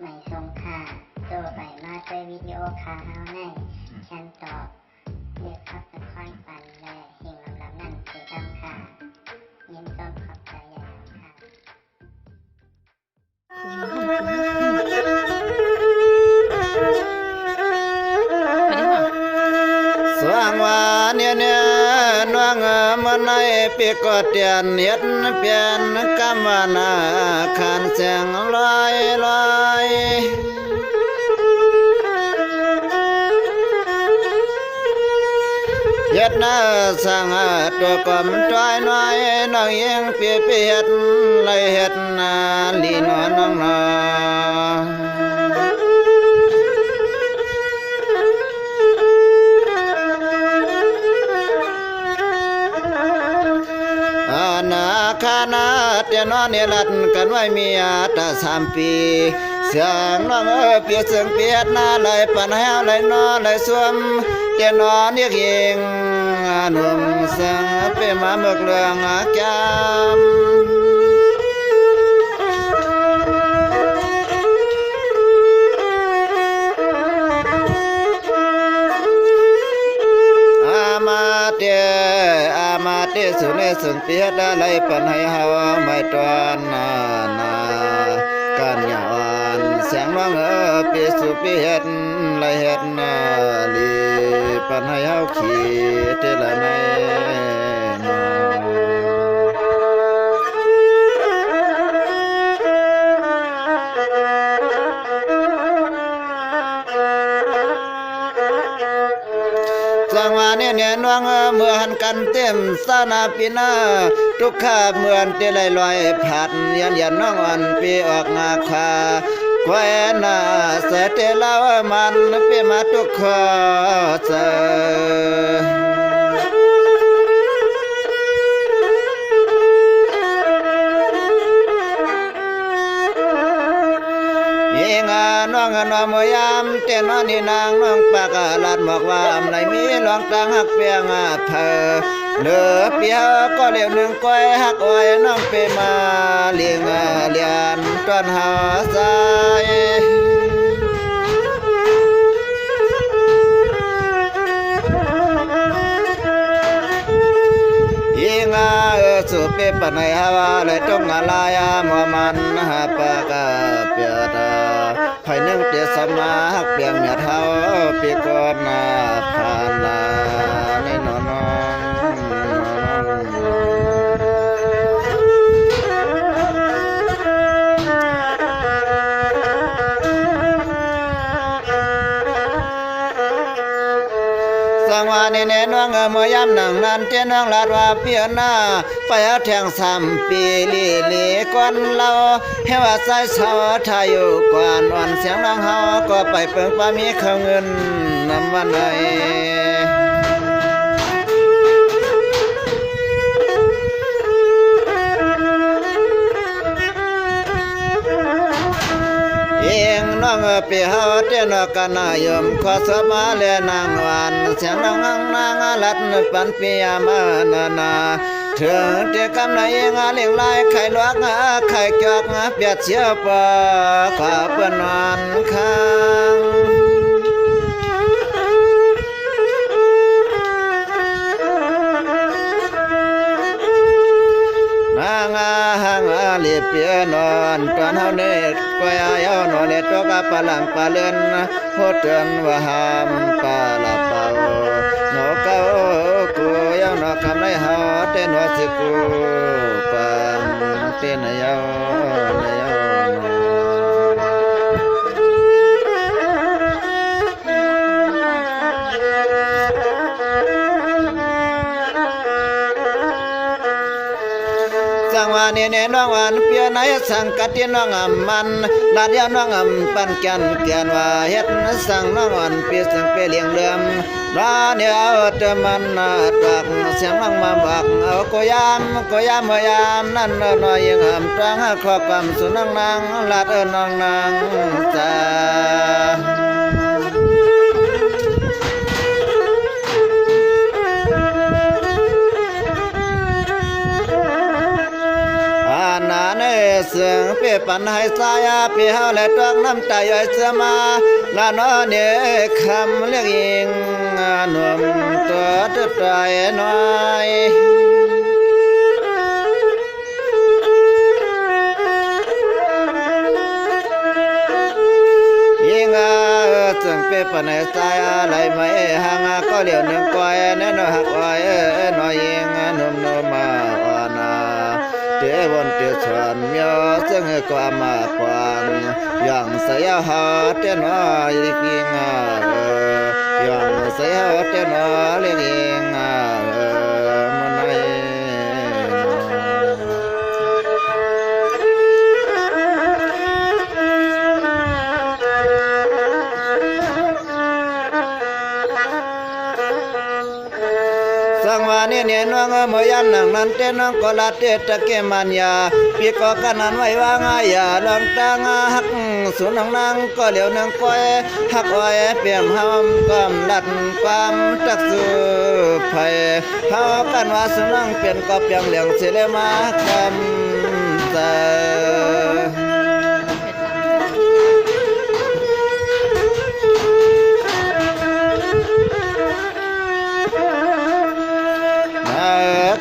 ไม่ทรงค่าตัวใบมาด้วยวิดีโอคาเฮาในฉันตอบเลือกขับตะค่อยปันและเฮงลำนั่นคือดำค่ะยินต้นขอบใจใหญ่ค่ะ สว่างว่าเนี่ยน้องมันในปีกอดเตียนเฮ็ดเปลี่ยนกำว่านาคันเสียงลอยเฮ็ดนาสังตัวกลมจ้อยน้อยน้องยังเปียเฮ็ดเลยเฮ็ดนาลีนวลน้องนาคานาเตียนอนเนรัดกันไว้มีอาตา3 ปีเสียงน้องเปียเสียงเปียดนาเลยปันแห้วเลยนอเลยสวมเตียนอนเรียกเองหนุ่มเสียงเปียมาเบิกเรื่องจมาเตสุเนสุนเปียดาไลปันให้เฮาไม่ตวนนาการยาวันเสียงร้องเปียสุเปียดไลเฮ็ดนาลีปันให้เฮาขี้เตละในสังวาเนี่ยน้องเมื่อหันกันเต็มสานาปีนาทุกข้าเหมือนเตลอยลอยผัดยันน้องอันปีออกงาคาแควนนาเสเตลาวมันปีมาทุกข้อเสน้องน้องมยามเต้นนอนนี่นางน้องปากลาดบอกว่าไหนมีหลวงตาหักเปียงเธอเลือเปียก็เลี้ยวหนึ่งก้อยหักอ้อยน้องเปมาเลี้ยงเลียนต้นหาใจยิงสุเปปนัยฮาวาเลยจงงาลายมัวมันหาปากเปียดาไผนึ่งเตียสมาหักเปียงเมียเท้าปีกอนนาผ่านลาในนอนสังวานี่แน่น้องเมื่อยามนั่งนั่นเจ้าน้องลาดว่าเปียนาไปเอาแทง3 ปีลีก่อนเราเฮว่าใส่เสาทาอยู่กวนวันเสียงน้องเฮาก็ไปเปิงปามีเขาเงินนำวันใดน้องเปียเฮาเตนกันายมขอสมาเลนางวันเสียงนางลัดปันปียมานาเธอเตกำนายงาเลี้ยงลายไข่ลวกไข่จอกเปียดเสียปะขอเปิ้นวันค้างนางหังเลียเปียนอนตอนเฮาเนตกวยายานอนเนตตัวกะปะหลังปะเลือนโหเตือนว่าหามปะละเปาโนเกากูยาวนอคำในเฮาเต้นว่าสิกูปังเต้นยาวสังวานี่แน่น้องวันเปียไหนสังกัดที่น้องมันลาดยาน้องปันกันเกียนว่าเฮ็ดสั่งน้องวันเปียสังเปเลี้ยงเลื่อมร้านเดียวแต่มันตักเสียงน้องมาบักเอาก็ยามเมื่อยามนั่นน้อยยังตรังขอความสุนนางลาดน้องนางจ้า ส เสียงเปปันให้สายเปีเฮาและตอกน้ำตาย่อยเสือมาลานอเนคำเรียกยิงหนุ่มตัวตุดใจน้อยยิงจึงเปปันให้สายไหลไม่ห่างก็เหลียวหนึ่งก้อยแน่นหักไว้น้อยยิงหนุ่มนมาเทวันเตชันเมียซึ่งความมาปานอย่างเสียหาเตนอลิกิงอย่างเสียหาเตนอลิกิงมันไอสังวานี่เนี่ยน้องเมื่อยันหนังนั้นเต้นน้องก็ลาเตตะเกมันยาปีก็กันนั้นไว้ว่างายาลองตางหักสุนังนางก็เหลียวนังก้อยหักอ้อยเปี่ยมหอมกำลัดความตักสืบไผ่เฮากันว่าสุนังเปลี่ยนก็เปียงเหลียงเสเลมาคำใจ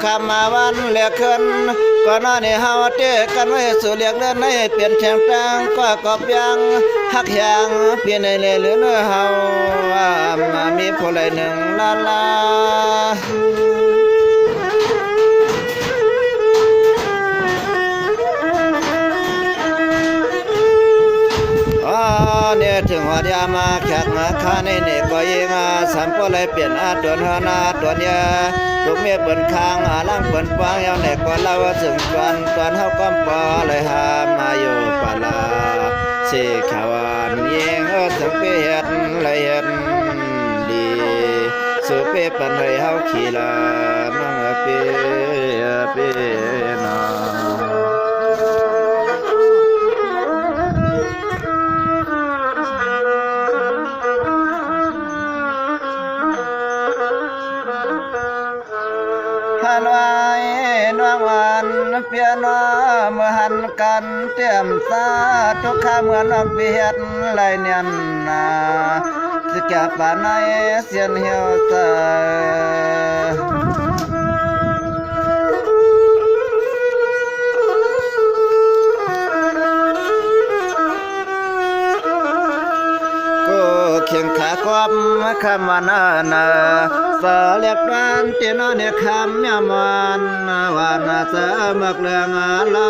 คำมาวันเลียกขึ้นก่อนนี้เฮาเตะกันไว้สู่เลียกเดินให้เปลี่ยนแฉงแปลงก็กอบยังหักยางเปลี่ยนในเหลือเนื้อเฮามีผู้ใดหนึ่งลาลาเนี่ยถึงวัดยามาแขกมาข้าในนี่ก็ยิงสัมปเลยเปลี่ยนตัวหนาตัวเนี้ยลูกเมียเปิ่นค้างล่างเปิ่นปางยาวไหนก็เล่าว่าถึงตอนเฮาก้มปอเลยหามาอยู่ปาลาสิขาวานยิงถึงเปียดเลยเฮ็ดดีสุเปปันให้เฮาขี่ลานังเปียนาไว้นวงวันเปียนเมื่อหันกันเตรียมสาทุกข้าเมื่อน้องเปียดไหลเนียนนาจะแก่ป่าในเสียนเหี่ยวเสเขียงขาความคำว่านาสาเลียกบ้านเตียนอเนี่ยคำยามวันวันเสมักเรื่องเรา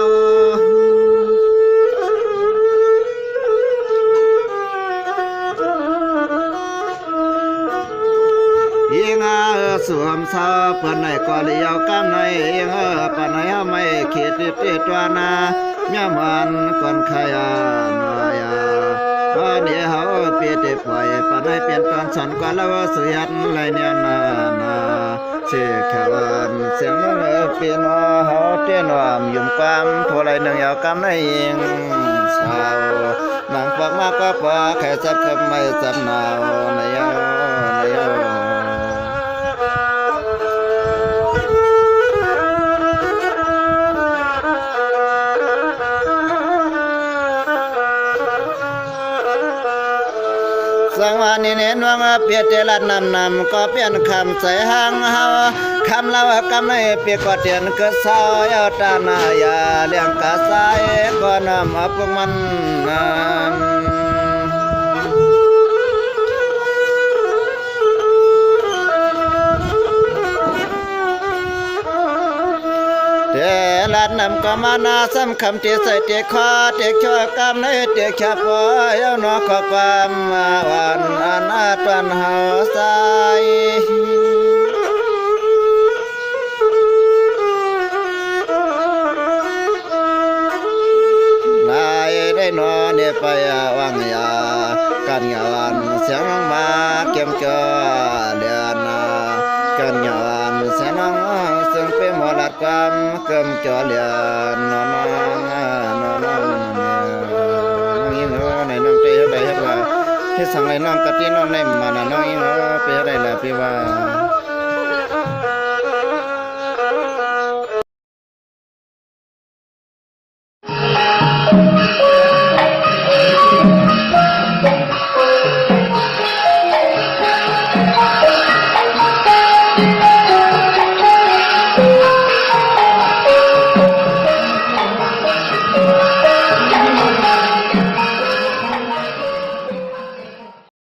ยิงสวมเสาเปิดในก่อเลี้ยวกำในยิงปนในไม่ขีดติดตัวนาเมียมันก่อนขยานายาวันนี้เฮาเปียติปล่อยปนในเปลี่ยนตอนสันกว่าแล้วสุยันไรเนี่ยนาเสียแค่วันเสียงน้องเปียนเฮาเตี้ยนวมยุ่มความโทรไรหนึ่งยาวกำในยิงสาวนางปากมากก็ปาแค่จับคำไม่จับหนาวในยาวสังวานี่เน้นว่าเปียเตลัดนำก็เปลี่ยนคำใส่หางเฮาคำเล่ากำในเปียก็เตียนเกิดเศร้ายาวตานายาเลี้ยงกาสายก็นำพวกมันลัดนำก็มานาซ้ำคำที่ใส่เตียคอเตียชั่วกำในเตียแค่พอยาวนอขอความวันอันตันเฮาใสนายได้นอนเนี่ยไปวังยากันยาวันเสียงมาเก็มเกอเดือนกันยาวันเสียงซึ่งเป็นหมอลัดความเกิมจอเลียนนอนยิงในน้องเตยได้เฮ็ดว่าเฮ็ดสังไรน้องกะตีน้องได้มาน้องยิงไปได้ละพี่ว่า